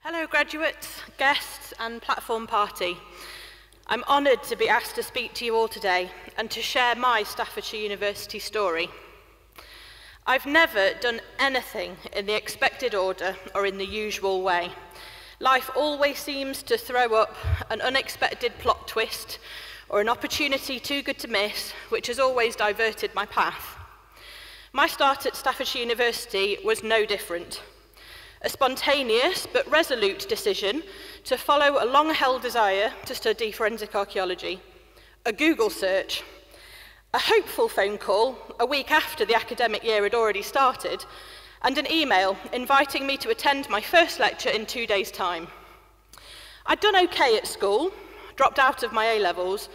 Hello graduates, guests and platform party. I'm honoured to be asked to speak to you all today and to share my Staffordshire University story. I've never done anything in the expected order or in the usual way. Life always seems to throw up an unexpected plot twist or an opportunity too good to miss, which has always diverted my path. My start at Staffordshire University was no different. A spontaneous but resolute decision to follow a long-held desire to study forensic archaeology, a Google search, a hopeful phone call a week after the academic year had already started, and an email inviting me to attend my first lecture in 2 days' time. I'd done okay at school, dropped out of my A-levels,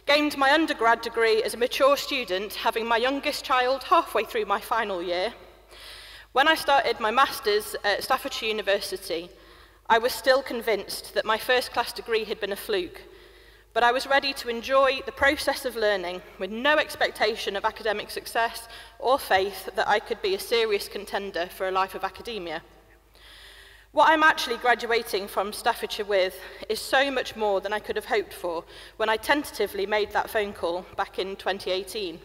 gained my undergrad degree as a mature student, having my youngest child halfway through my final year. When I started my master's at Staffordshire University, I was still convinced that my first-class degree had been a fluke, but I was ready to enjoy the process of learning with no expectation of academic success or faith that I could be a serious contender for a life of academia. What I'm actually graduating from Staffordshire with is so much more than I could have hoped for when I tentatively made that phone call back in 2018.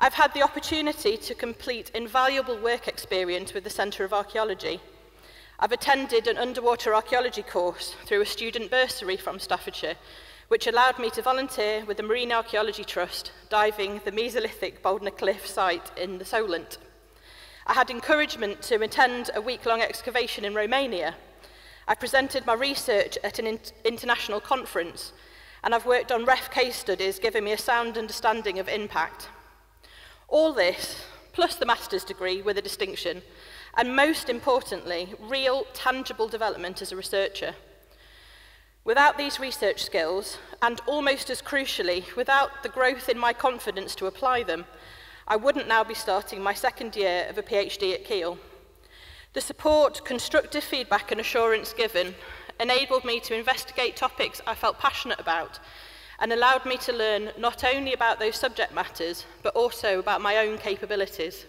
I've had the opportunity to complete invaluable work experience with the Centre of Archaeology. I've attended an underwater archaeology course through a student bursary from Staffordshire, which allowed me to volunteer with the Marine Archaeology Trust, diving the Mesolithic Baldner Cliff site in the Solent. I had encouragement to attend a week-long excavation in Romania. I presented my research at an international conference, and I've worked on REF case studies, giving me a sound understanding of impact. All this, plus the master's degree with a distinction, and most importantly, real, tangible development as a researcher. Without these research skills, and almost as crucially, without the growth in my confidence to apply them, I wouldn't now be starting my second year of a PhD at Keele. The support, constructive feedback and assurance given enabled me to investigate topics I felt passionate about, and allowed me to learn not only about those subject matters, but also about my own capabilities.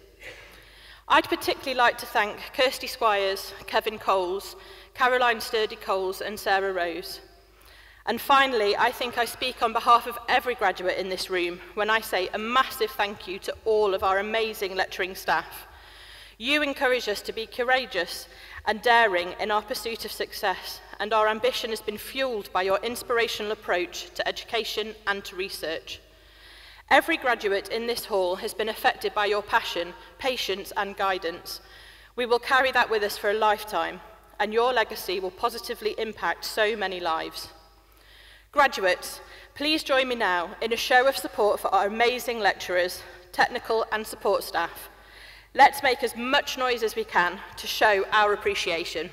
I'd particularly like to thank Kirsty Squires, Kevin Coles, Caroline Sturdy-Coles and Sarah Rose. And finally, I think I speak on behalf of every graduate in this room when I say a massive thank you to all of our amazing lecturing staff. You encourage us to be courageous and daring in our pursuit of success, and our ambition has been fueled by your inspirational approach to education and to research. Every graduate in this hall has been affected by your passion, patience and guidance. We will carry that with us for a lifetime, and your legacy will positively impact so many lives. Graduates, please join me now in a show of support for our amazing lecturers, technical and support staff. Let's make as much noise as we can to show our appreciation.